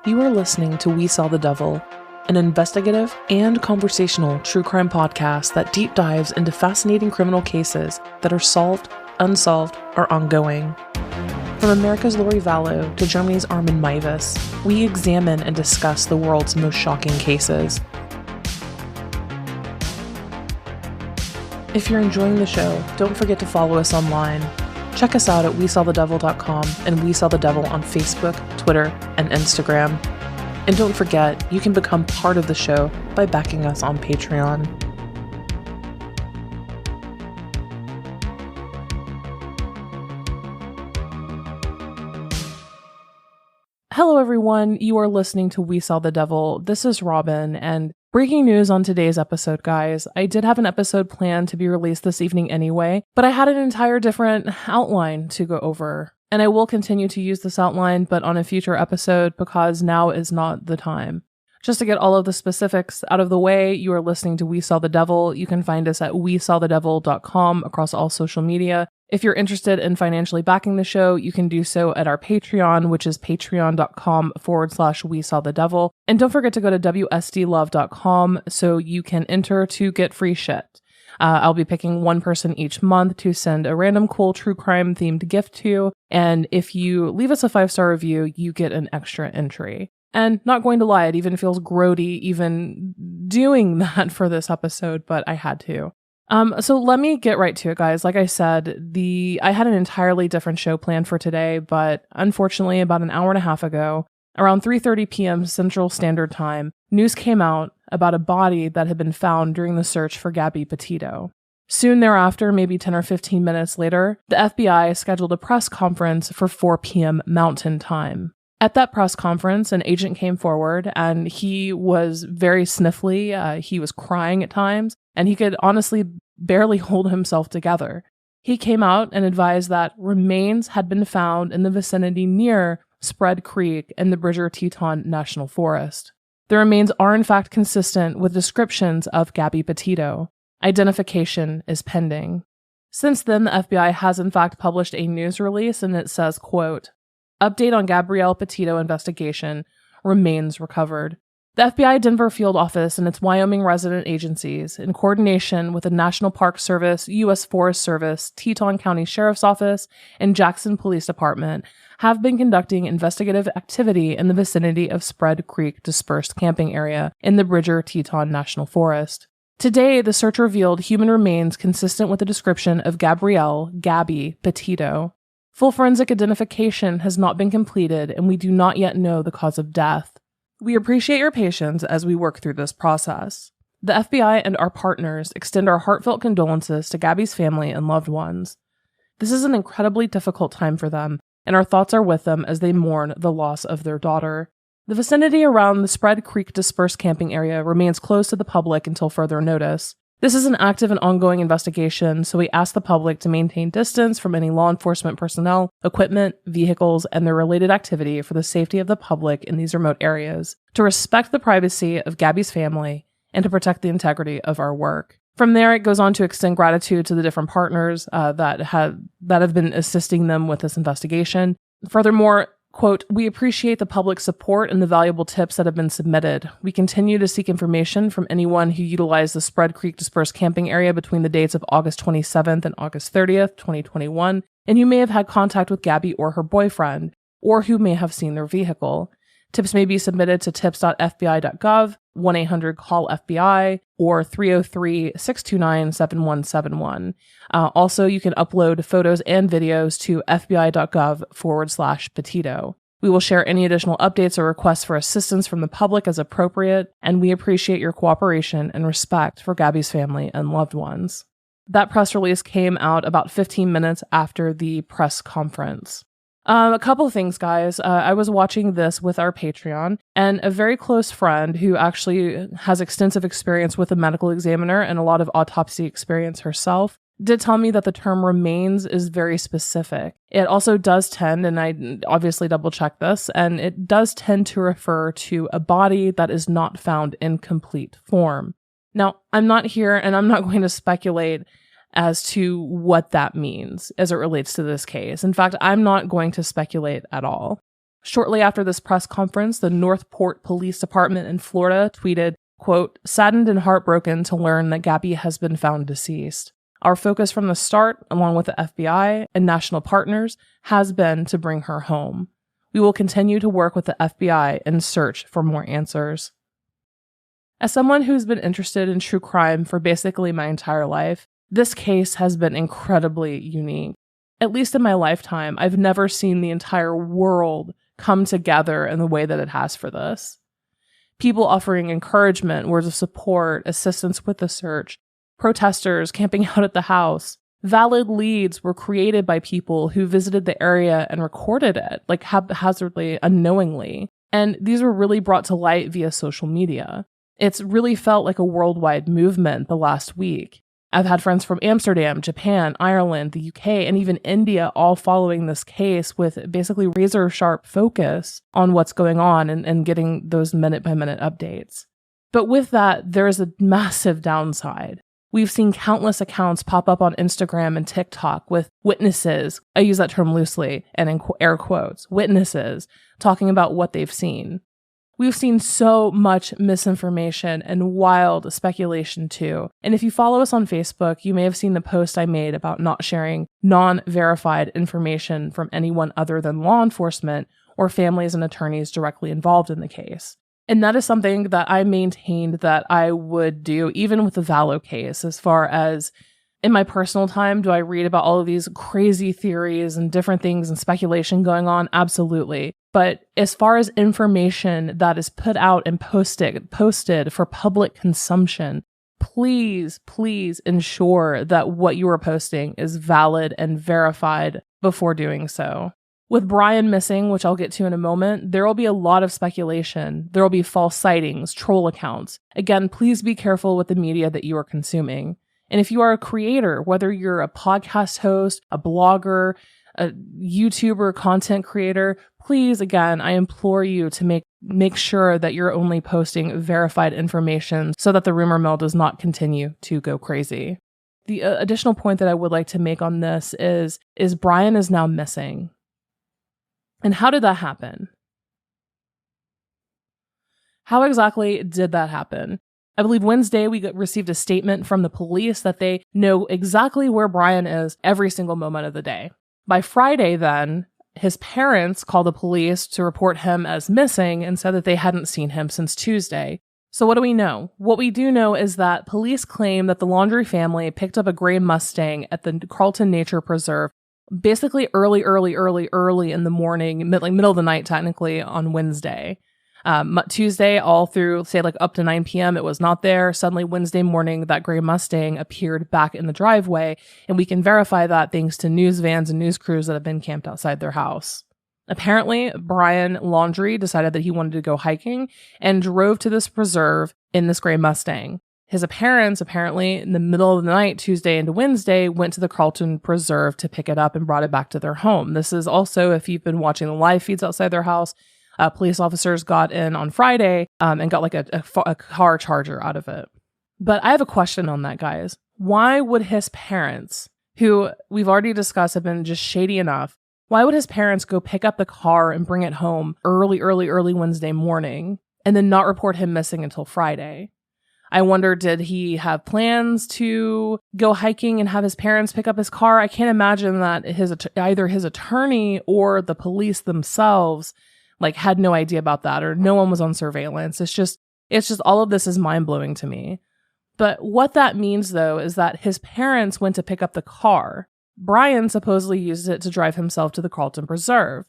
You are listening to We Saw the Devil, an investigative and conversational true crime podcast that deep dives into fascinating criminal cases that are solved, unsolved, or ongoing. From America's Lori Vallow to Germany's Armin Meiwes, we examine and discuss the world's most shocking cases. If you're enjoying the show, don't forget to follow us online. Check us out at WeSawTheDevil.com and We Saw the Devil on Facebook, Twitter, and Instagram. And don't forget, you can become part of the show by backing us on Patreon. Hello everyone, you are listening to We Saw the Devil. This is Robin, and breaking news on today's episode, guys. I did have an episode planned to be released this evening anyway, but I had an entire different outline to go over. And I will continue to use this outline, but on a future episode, because now is not the time. Just to get all of the specifics out of the way, you are listening to We Saw the Devil. You can find us at WeSawTheDevil.com across all social media. If you're interested in financially backing the show, you can do so at our Patreon, which is patreon.com/We Saw the Devil. And don't forget to go to WSDlove.com so you can enter to get free shit. I'll be picking one person each month to send a random cool true crime themed gift to. And if you leave us a 5-star review, you get an extra entry. And not going to lie, it even feels grody even doing that for this episode, but I had to. So let me get right to it, guys. Like I said, I had an entirely different show planned for today, but unfortunately, about an hour and a half ago, around 3:30 p.m. Central Standard Time, news came out about a body that had been found during the search for Gabby Petito. Soon thereafter, maybe 10 or 15 minutes later, the FBI scheduled a press conference for 4 p.m. Mountain Time. At that press conference, an agent came forward, and he was very sniffly. He was crying at times, and he could honestly barely hold himself together. He came out and advised that remains had been found in the vicinity near Spread Creek in the Bridger-Teton National Forest. The remains are in fact consistent with descriptions of Gabby Petito. Identification is pending. Since then, the FBI has in fact published a news release, and it says, quote, "Update on Gabrielle Petito investigation, remains recovered. The FBI Denver field office and its Wyoming resident agencies, in coordination with the National Park Service, U.S. Forest Service, Teton County Sheriff's Office, and Jackson Police Department, have been conducting investigative activity in the vicinity of Spread Creek Dispersed Camping Area in the Bridger-Teton National Forest. Today, the search revealed human remains consistent with the description of Gabby Petito. Full forensic identification has not been completed, and we do not yet know the cause of death. We appreciate your patience as we work through this process. The FBI and our partners extend our heartfelt condolences to Gabby's family and loved ones. This is an incredibly difficult time for them, and our thoughts are with them as they mourn the loss of their daughter. The vicinity around the Spread Creek Dispersed Camping Area remains closed to the public until further notice. This is an active and ongoing investigation, so we ask the public to maintain distance from any law enforcement personnel, equipment, vehicles, and their related activity for the safety of the public in these remote areas, to respect the privacy of Gabby's family, and to protect the integrity of our work. From there, it goes on to extend gratitude to the different partners that have been assisting them with this investigation. Furthermore, quote, "We appreciate the public support and the valuable tips that have been submitted. We continue to seek information from anyone who utilized the Spread Creek Dispersed Camping Area between the dates of August 27th and August 30th, 2021, and who may have had contact with Gabby or her boyfriend, or who may have seen their vehicle. Tips may be submitted to tips.fbi.gov, 1-800-CALL-FBI, or 303-629-7171. Also, you can upload photos and videos to fbi.gov/Petito. We will share any additional updates or requests for assistance from the public as appropriate, and we appreciate your cooperation and respect for Gabby's family and loved ones." That press release came out about 15 minutes after the press conference. A couple of things, guys. I was watching this with our Patreon, and a very close friend who actually has extensive experience with a medical examiner and a lot of autopsy experience herself did tell me that the term remains is very specific. It also does tend, and I obviously double-checked this, and it does tend to refer to a body that is not found in complete form. Now, I'm not here, and I'm not going to speculate as to what that means as it relates to this case. In fact, I'm not going to speculate at all. Shortly after this press conference, the Northport Police Department in Florida tweeted, quote, "Saddened and heartbroken to learn that Gabby has been found deceased. Our focus from the start, along with the FBI and national partners, has been to bring her home. We will continue to work with the FBI and search for more answers." As someone who's been interested in true crime for basically my entire life, this case has been incredibly unique. At least in my lifetime, I've never seen the entire world come together in the way that it has for this. People offering encouragement, words of support, assistance with the search, protesters camping out at the house. Valid leads were created by people who visited the area and recorded it, like haphazardly, unknowingly. And these were really brought to light via social media. It's really felt like a worldwide movement the last week. I've had friends from Amsterdam, Japan, Ireland, the UK, and even India all following this case with basically razor-sharp focus on what's going on and getting those minute-by-minute updates. But with that, there is a massive downside. We've seen countless accounts pop up on Instagram and TikTok with witnesses, I use that term loosely and in air quotes, witnesses talking about what they've seen. We've seen so much misinformation and wild speculation too. And if you follow us on Facebook, you may have seen the post I made about not sharing non-verified information from anyone other than law enforcement or families and attorneys directly involved in the case. And that is something that I maintained that I would do even with the Vallow case. As far as in my personal time, do I read about all of these crazy theories and different things and speculation going on? Absolutely. But as far as information that is put out and posted for public consumption, please ensure that what you are posting is valid and verified before doing so. With Brian missing, which I'll get to in a moment, there will be a lot of speculation. There will be false sightings, troll accounts. Again, please be careful with the media that you are consuming. And if you are a creator, whether you're a podcast host, a blogger, a YouTuber, content creator, please, again, I implore you to make sure that you're only posting verified information so that the rumor mill does not continue to go crazy. The additional point that I would like to make on this is Brian is now missing. And how did that happen? How exactly did that happen? I believe Wednesday we received a statement from the police that they know exactly where Brian is every single moment of the day. By Friday then, his parents called the police to report him as missing and said that they hadn't seen him since Tuesday. So what do we know? What we do know is that police claim that the Laundrie family picked up a gray Mustang at the Carlton Nature Preserve basically early in the morning, middle of the night technically, on Wednesday. Tuesday, all through, say, up to 9 p.m., it was not there. Suddenly, Wednesday morning, that gray Mustang appeared back in the driveway, and we can verify that thanks to news vans and news crews that have been camped outside their house. Apparently, Brian Laundrie decided that he wanted to go hiking and drove to this preserve in this gray Mustang. His parents, apparently, in the middle of the night, Tuesday into Wednesday, went to the Carlton Preserve to pick it up and brought it back to their home. This is also, if you've been watching the live feeds outside their house, police officers got in on Friday and got a car charger out of it. But I have a question on that, guys. Why would his parents, who we've already discussed have been just shady enough, why would his parents go pick up the car and bring it home early Wednesday morning and then not report him missing until Friday? I wonder, did he have plans to go hiking and have his parents pick up his car? I can't imagine that either his attorney or the police themselves had no idea about that, or no one was on surveillance. It's just all of this is mind-blowing to me. But what that means, though, is that his parents went to pick up the car. Brian supposedly used it to drive himself to the Carlton Preserve.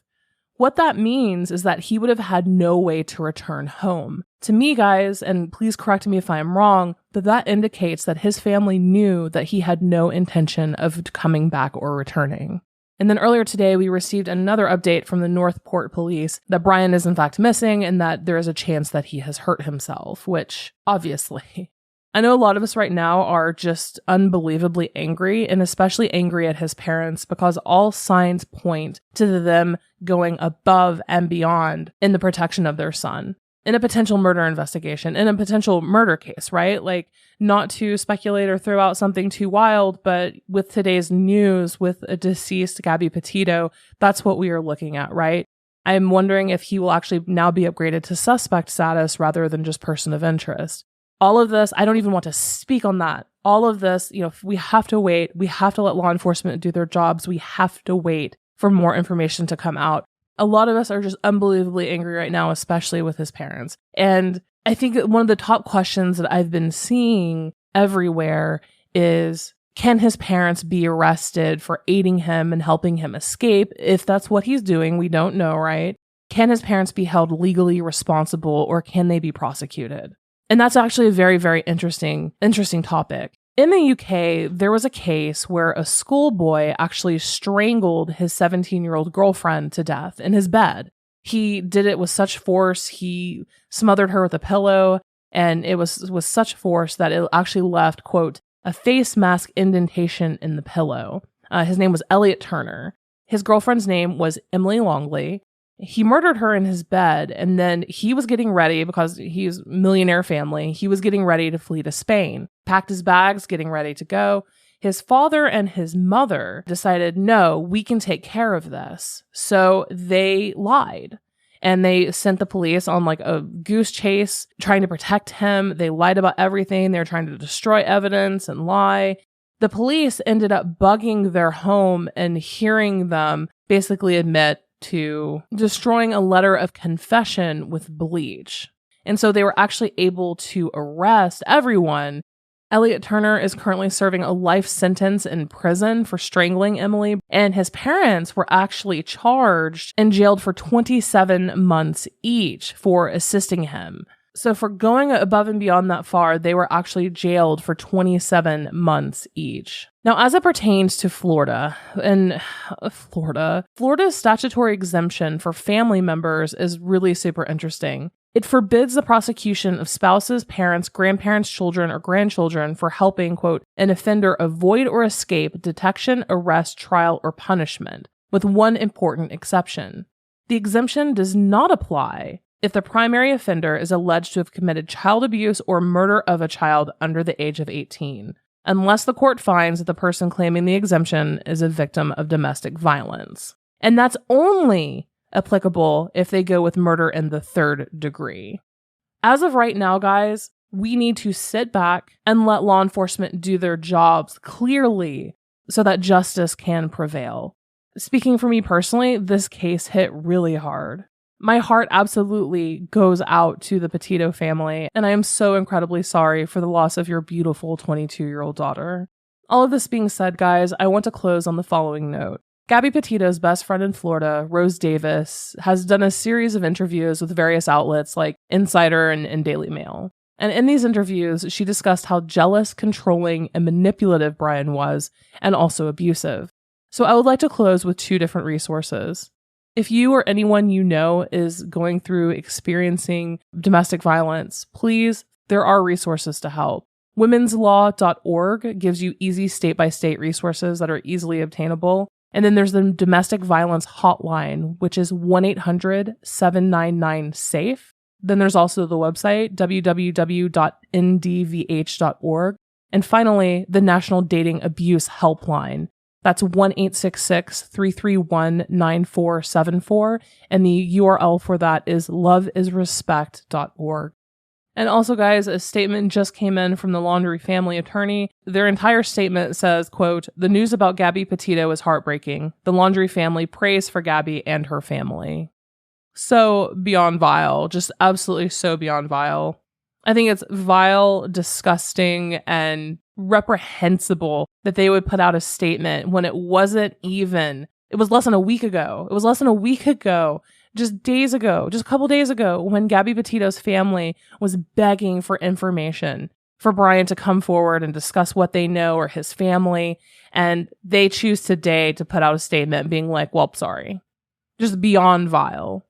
What that means is that he would have had no way to return home. To me, guys, and please correct me if I am wrong, but that indicates that his family knew that he had no intention of coming back or returning. And then earlier today, we received another update from the Northport police that Brian is in fact missing and that there is a chance that he has hurt himself, which obviously, I know a lot of us right now are just unbelievably angry, and especially angry at his parents, because all signs point to them going above and beyond in the protection of their son, in a potential murder investigation, in a potential murder case, right? Not to speculate or throw out something too wild, but with today's news with a deceased Gabby Petito, that's what we are looking at, right? I'm wondering if he will actually now be upgraded to suspect status rather than just person of interest. All of this, I don't even want to speak on that. All of this, we have to wait. We have to let law enforcement do their jobs. We have to wait for more information to come out. A lot of us are just unbelievably angry right now, especially with his parents. And I think one of the top questions that I've been seeing everywhere is, can his parents be arrested for aiding him and helping him escape? If that's what he's doing, we don't know, right? Can his parents be held legally responsible, or can they be prosecuted? And that's actually a very, very interesting topic. In the UK, there was a case where a schoolboy actually strangled his 17-year-old girlfriend to death in his bed. He did it with such force. He smothered her with a pillow, and it was with such force that it actually left, quote, a face mask indentation in the pillow. His name was Elliot Turner. His girlfriend's name was Emily Longley. He murdered her in his bed, and then he was getting ready, because he's millionaire family, he was getting ready to flee to Spain, packed his bags, getting ready to go. His father and his mother decided, no, we can take care of this. So they lied, and they sent the police on like a goose chase, trying to protect him. They lied about everything. They were trying to destroy evidence and lie. The police ended up bugging their home and hearing them basically admit to destroying a letter of confession with bleach. And so they were actually able to arrest everyone. Elliot Turner is currently serving a life sentence in prison for strangling Emily, and his parents were actually charged and jailed for 27 months each for assisting him. So for going above and beyond that far, they were actually jailed for 27 months each. Now, as it pertains to Florida's statutory exemption for family members is really super interesting. It forbids the prosecution of spouses, parents, grandparents, children, or grandchildren for helping, quote, an offender avoid or escape detection, arrest, trial, or punishment, with one important exception. The exemption does not apply if the primary offender is alleged to have committed child abuse or murder of a child under the age of 18, unless the court finds that the person claiming the exemption is a victim of domestic violence. And that's only applicable if they go with murder in the third degree. As of right now, guys, we need to sit back and let law enforcement do their jobs clearly so that justice can prevail. Speaking for me personally, this case hit really hard. My heart absolutely goes out to the Petito family, and I am so incredibly sorry for the loss of your beautiful 22-year-old daughter. All of this being said, guys, I want to close on the following note. Gabby Petito's best friend in Florida, Rose Davis, has done a series of interviews with various outlets like Insider and Daily Mail. And in these interviews, she discussed how jealous, controlling, and manipulative Brian was, and also abusive. So I would like to close with two different resources. If you or anyone you know is going through experiencing domestic violence, please, there are resources to help. Womenslaw.org gives you easy state-by-state resources that are easily obtainable. And then there's the Domestic Violence Hotline, which is 1-800-799-SAFE. Then there's also the website, www.ndvh.org. And finally, the National Dating Abuse Helpline. That's 1-866-331-9474. And the URL for that is loveisrespect.org. And also, guys, a statement just came in from the Laundrie family attorney. Their entire statement says, quote, "The news about Gabby Petito is heartbreaking. The Laundrie family prays for Gabby and her family." So beyond vile, just absolutely so beyond vile. I think it's vile, disgusting, and reprehensible that they would put out a statement when it was less than a week ago. Just days ago, just a couple days ago, when Gabby Petito's family was begging for information for Brian to come forward and discuss what they know or his family. And they choose today to put out a statement being like, well, sorry. Just beyond vile.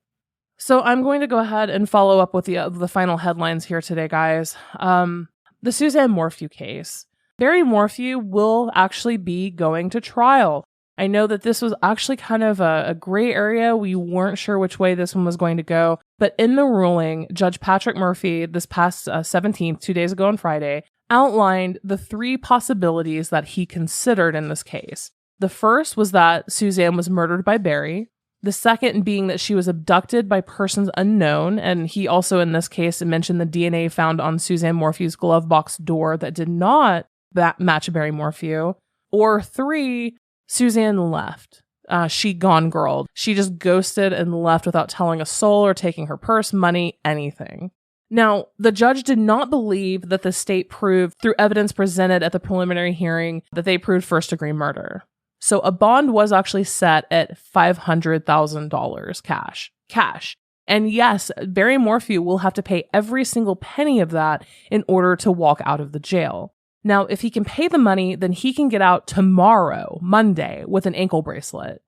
So I'm going to go ahead and follow up with the final headlines here today, guys. The Suzanne Morphew case. Barry Morphew will actually be going to trial. I know that this was actually kind of a gray area. We weren't sure which way this one was going to go. But in the ruling, Judge Patrick Murphy, this past 17th, 2 days ago on Friday, outlined the three possibilities that he considered in this case. The first was that Suzanne was murdered by Barry. The second being that she was abducted by persons unknown, and he also in this case mentioned the DNA found on Suzanne Morphew's glove box door that did not match Barry Morphew. Or 3, Suzanne left. She gone girl. She just ghosted and left without telling a soul or taking her purse, money, anything. Now, the judge did not believe that the state proved through evidence presented at the preliminary hearing that they proved first-degree murder. So a bond was actually set at $500,000 cash. And yes, Barry Morphew will have to pay every single penny of that in order to walk out of the jail. Now, if he can pay the money, then he can get out tomorrow, Monday, with an ankle bracelet.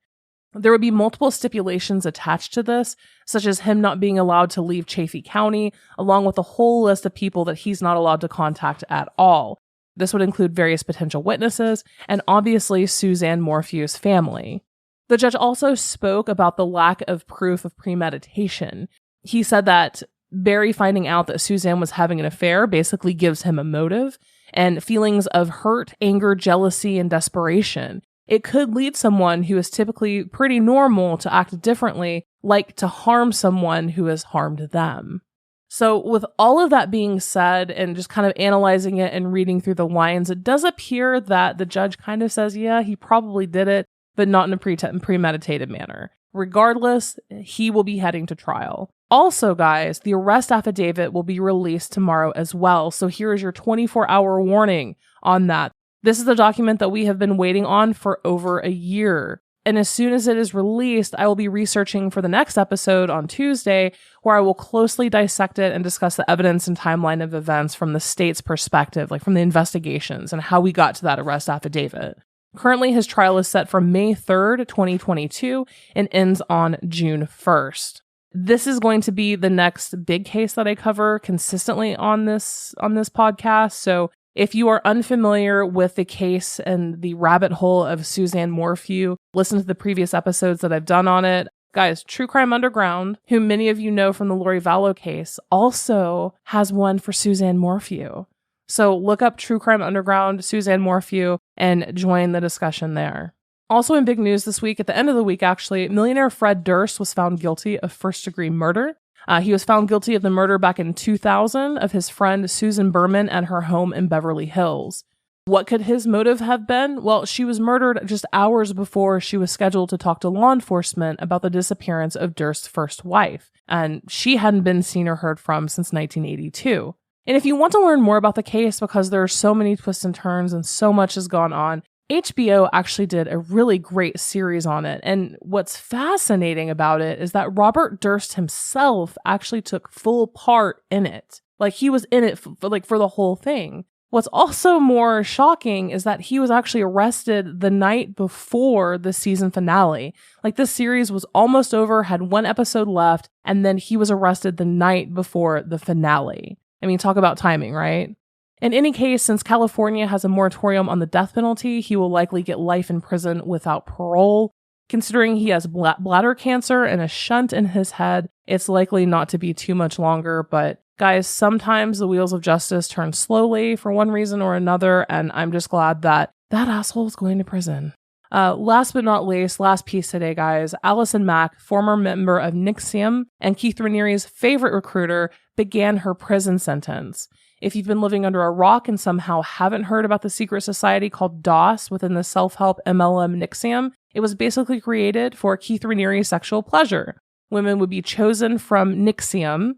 There would be multiple stipulations attached to this, such as him not being allowed to leave Chaffee County, along with a whole list of people that he's not allowed to contact at all. This would include various potential witnesses, and obviously Suzanne Morphew's family. The judge also spoke about the lack of proof of premeditation. He said that Barry finding out that Suzanne was having an affair basically gives him a motive, and feelings of hurt, anger, jealousy, and desperation. It could lead someone who is typically pretty normal to act differently, like to harm someone who has harmed them. So with all of that being said, and just kind of analyzing it and reading through the lines, it does appear that the judge kind of says, yeah, he probably did it, but not in a premeditated manner. Regardless, he will be heading to trial. Also, guys, the arrest affidavit will be released tomorrow as well. So here is your 24-hour warning on that. This is the document that we have been waiting on for over a year. And as soon as it is released, I will be researching for the next episode on Tuesday, where I will closely dissect it and discuss the evidence and timeline of events from the state's perspective, like from the investigations and how we got to that arrest affidavit. Currently, his trial is set for May 3rd, 2022, and ends on June 1st. This is going to be the next big case that I cover consistently on this podcast. So if you are unfamiliar with the case and the rabbit hole of Suzanne Morphew, listen to the previous episodes that I've done on it. Guys, True Crime Underground, who many of you know from the Lori Vallow case, also has one for Suzanne Morphew. So look up True Crime Underground, Suzanne Morphew, and join the discussion there. Also in big news this week, at the end of the week actually, millionaire Fred Durst was found guilty of first-degree murder. He was found guilty of the murder back in 2000 of his friend Susan Berman at her home in Beverly Hills. What could his motive have been? Well, she was murdered just hours before she was scheduled to talk to law enforcement about the disappearance of Durst's first wife, and she hadn't been seen or heard from since 1982. And if you want to learn more about the case, because there are so many twists and turns and so much has gone on, HBO actually did a really great series on it. And what's fascinating about it is that Robert Durst himself actually took full part in it. Like, he was in it for the whole thing. What's also more shocking is that he was actually arrested the night before the season finale. Like, this series was almost over, had one episode left, and then he was arrested the night before the finale. I mean, talk about timing, right? In any case, since California has a moratorium on the death penalty, he will likely get life in prison without parole. Considering he has bladder cancer and a shunt in his head, it's likely not to be too much longer. But guys, sometimes the wheels of justice turn slowly for one reason or another, and I'm just glad that that asshole is going to prison. Last but not least, last piece today, guys. Allison Mack, former member of NXIVM and Keith Raniere's favorite recruiter, began her prison sentence. If you've been living under a rock and somehow haven't heard about the secret society called DOS within the self-help MLM NXIVM, it was basically created for Keith Raniere's sexual pleasure. Women would be chosen from NXIVM,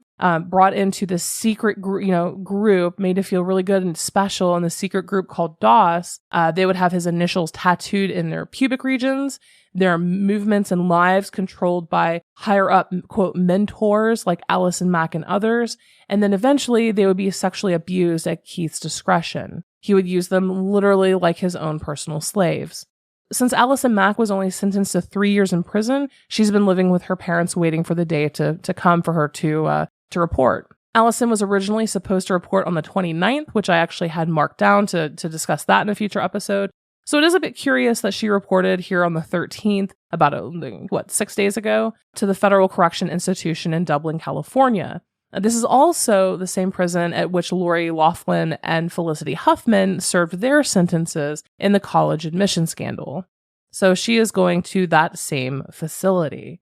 brought into this secret group, made to feel really good and special in the secret group called DOS. They would have his initials tattooed in their pubic regions, their movements and lives controlled by higher up, quote, mentors like Alison Mack and others. And then eventually they would be sexually abused at Keith's discretion. He would use them literally like his own personal slaves. Since Allison Mack was only sentenced to 3 years in prison, she's been living with her parents waiting for the day to come for her to report. Allison was originally supposed to report on the 29th, which I actually had marked down to discuss that in a future episode. So it is a bit curious that she reported here on the 13th, about 6 days ago, to the Federal Correction Institution in Dublin, California. This is also the same prison at which Lori Loughlin and Felicity Huffman served their sentences in the college admission scandal. So she is going to that same facility.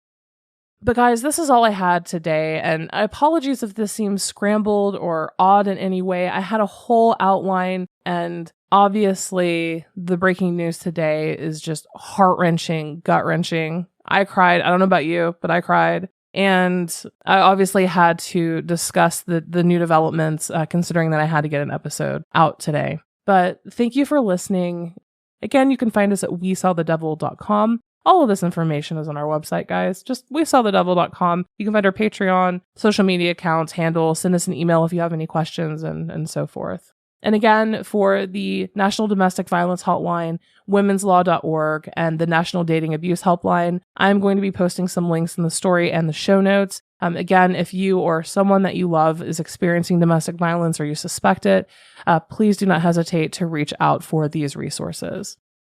But guys, this is all I had today, and apologies if this seems scrambled or odd in any way. I had a whole outline, and obviously the breaking news today is just heart-wrenching, gut-wrenching. I cried. I don't know about you, but I cried. And I obviously had to discuss the new developments, considering that I had to get an episode out today. But thank you for listening. Again, you can find us at WeSawTheDevil.com. All of this information is on our website, guys. Just WeSawTheDevil.com. You can find our Patreon, social media accounts, handle, send us an email if you have any questions, and so forth. And again, for the National Domestic Violence Hotline, womenslaw.org, and the National Dating Abuse Helpline, I'm going to be posting some links in the story and the show notes. Again, if you or someone that you love is experiencing domestic violence or you suspect it, please do not hesitate to reach out for these resources.